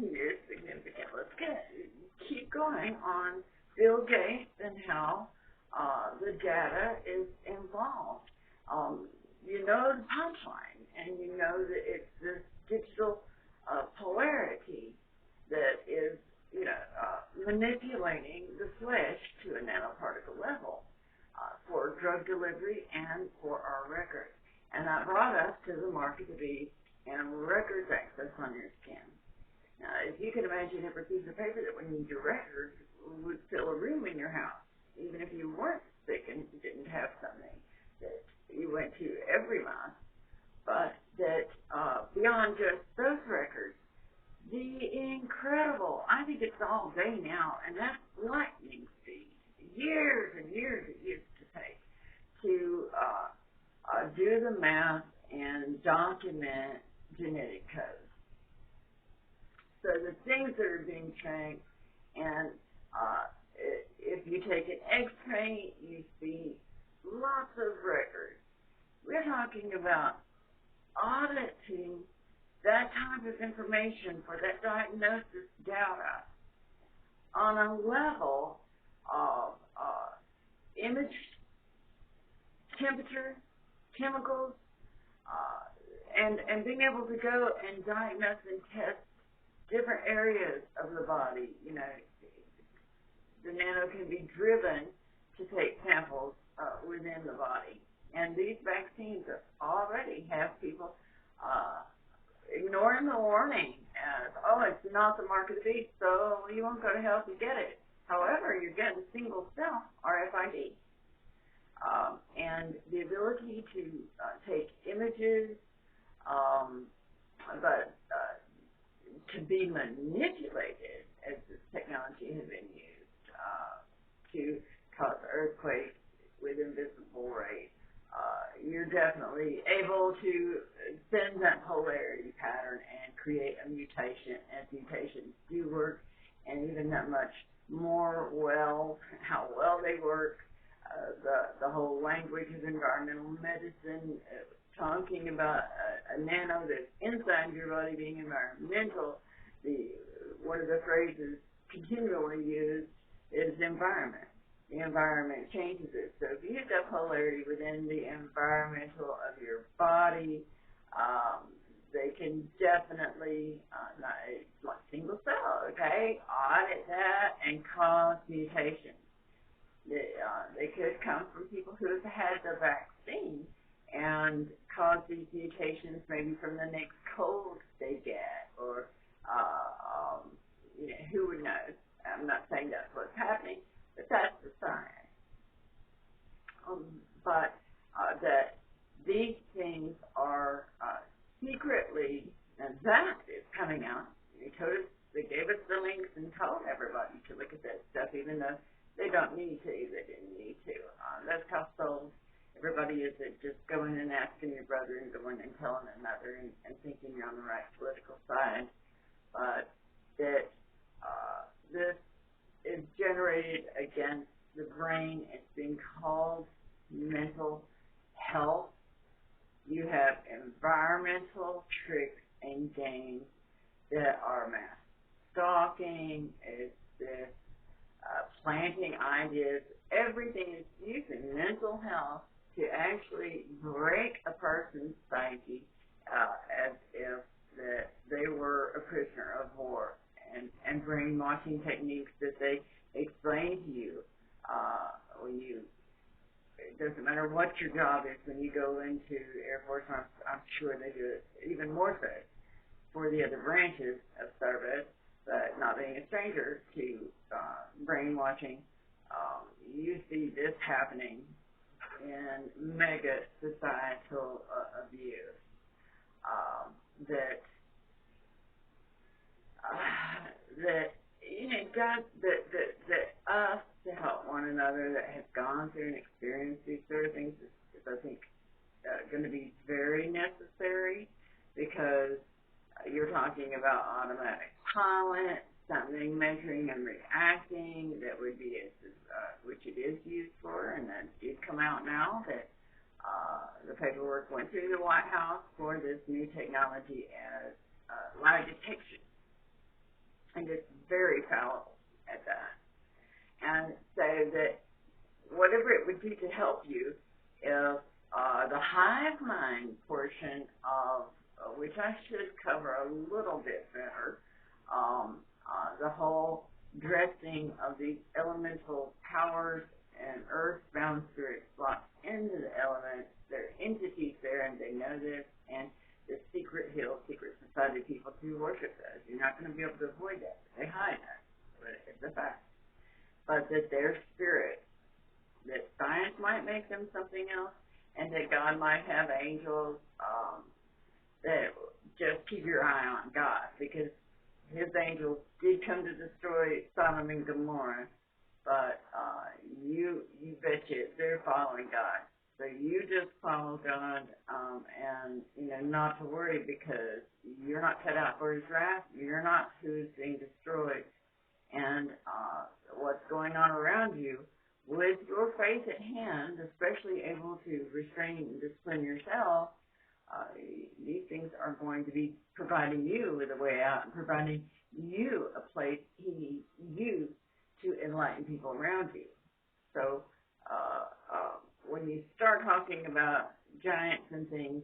is significant. Let's keep going on Bill Gates and how the data is involved. You know the punchline, and you know that it's this digital polarity that is, manipulating the flesh to a nanoparticle level for drug delivery and for our records. And that brought us to the mark of the beast and records access on your skin. Now, if you can imagine every piece of paper that would need your records would fill a room in your house, even if you weren't sick and didn't have something that you went to every month, but that beyond just those records, the incredible, I think it's all day now, and that's lightning speed. Years and years it used to take to do the math and document genetic codes. So the things that are being tracked, and if you take an X-ray, you see lots of records. We're talking about auditing that type of information for that diagnosis data on a level of image, temperature, chemicals, and being able to go and diagnose and test different areas of the body. The nano can be driven to take samples within the body. And these vaccines already have people ignoring the warning as, it's not the mark of the beast, so you won't go to hell if you get it. However, you're getting single cell RFID. And the ability to take images, but to be manipulated as this technology has been used to cause earthquakes with invisible rays. You're definitely able to send that polarity pattern and create a mutation, as mutations do work, and even that much more how well they work. The whole language of environmental medicine, talking about a nano that's inside your body being environmental. One of the phrases continually used is environment. The environment changes it. So if you hit that polarity within the environmental of your body, they can definitely, like single cell, okay, audit that and cause mutations. They could come from people who have had the vaccine and cause these mutations maybe from the next cold they get, or, who would know? I'm not saying that's what's happening, but that's the science. But that these things are secretly, and that is coming out. They gave us the links and told everybody to look at that stuff, even though they don't need to. They didn't need to. That's how sold everybody is, at just going and asking your brother and going and telling another and thinking you're on the right political side. But that this is generated against the brain. It's being called mental health. You have environmental tricks and games that are mass stalking. It's this planting ideas. Everything is using mental health to actually break a person's psyche as if that they were a prisoner of war, and brainwashing techniques that they explain to you when you. It doesn't matter what your job is when you go into Air Force. I'm sure they do it even more so for the other branches of service, but not being a stranger to brainwashing, you see this happening in mega societal abuse. That us to help one another that have gone through and experienced these sort of things is I think, going to be very necessary, because you're talking about automatic pilot, something measuring and reacting that would be, which it is used for, and that did come out now that the paperwork went through the White House for this new technology as lie detection. and it's very powerful at that. And so that whatever it would do to help you, if the hive mind portion of which I should cover a little bit better, the whole dressing of these elemental powers and earthbound spirits locked into the elements. There are entities there, and they know this, and the secret hill, secret society people who worship those. You're not going to be able to avoid that. They hide that, but it's a fact. But that their spirit, that science might make them something else, and that God might have angels, that just keep your eye on God, because his angels did come to destroy Sodom and Gomorrah, but you betcha they're following God. So you just follow God, and not to worry, because you're not cut out for his wrath. You're not who's being destroyed, and what's going on around you. With your faith at hand, especially able to restrain and discipline yourself, these things are going to be providing you with a way out and providing you a place he needs you to enlighten people around you. So when you start talking about giants and things,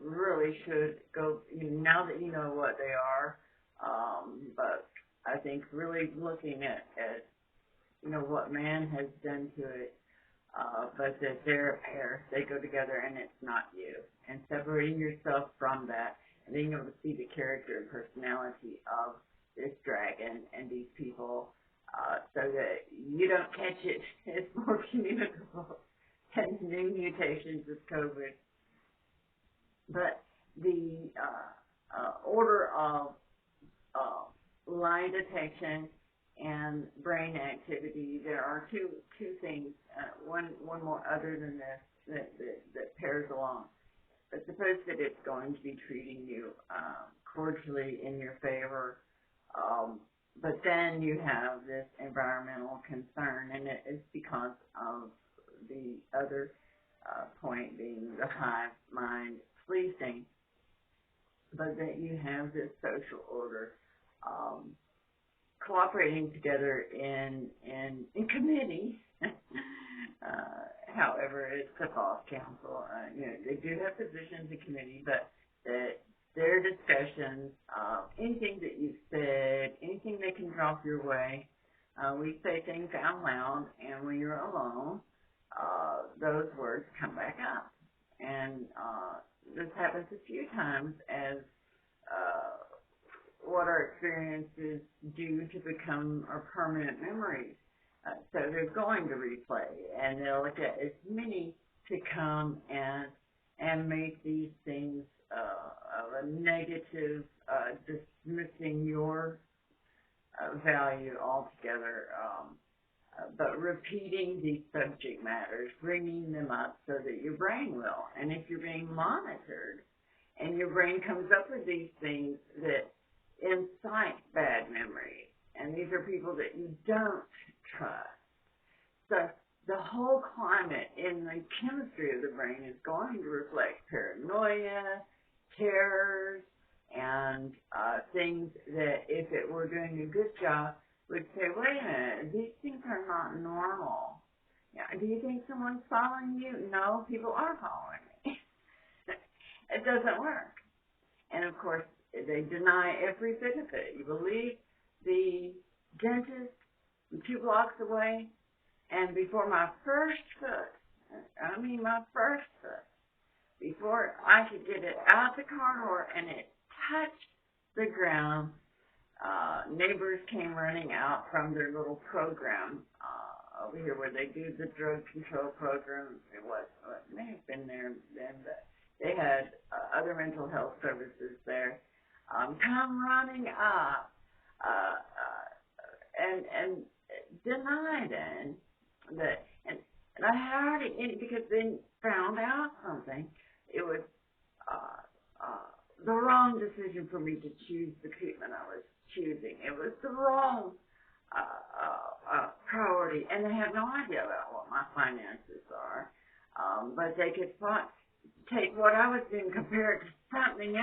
really should go, now that you know what they are, but I think really looking at what man has done to it, but that they're a pair, they go together, and it's not you. And separating yourself from that, and being able to see the character and personality of this dragon and these people, so that you don't catch it. It's more communicable than new mutations of COVID. But the order of lie detection and brain activity, there are two things, one more other than this that pairs along. But suppose that it's going to be treating you cordially in your favor, but then you have this environmental concern, and it's because of the other point being the hive mind fleecing, but that you have this social order cooperating together in committee. However, it's a false council. They do have positions in committee, but that their discussions, anything that you've said, anything that can drop your way, we say things out loud, and when you're alone, those words come back up. And this happens a few times as what our experiences do to become our permanent memories. So they're going to replay, and they'll get as many to come and make these things a negative, dismissing your value altogether, but repeating these subject matters, bringing them up so that your brain will. And if you're being monitored and your brain comes up with these things that incite bad memories, and these are people that you don't trust. So the whole climate in the chemistry of the brain is going to reflect paranoia, terrors, and things that, if it were doing a good job, would say, wait a minute, these things are not normal. Do you think someone's following you? No, people are following me. It doesn't work. And of course, they deny every bit of it. You believe the dentist 2 blocks away, and before my first foot, before I could get it out the car door and it touched the ground, neighbors came running out from their little program over here where they do the drug control program. It may have been there then, but they had other mental health services there. Come running up and deny then that, and I already, because they found out something. It was the wrong decision for me to choose the treatment I was choosing. It was the wrong priority, and they have no idea about what my finances are. But they could take what I was doing, compare it to something else.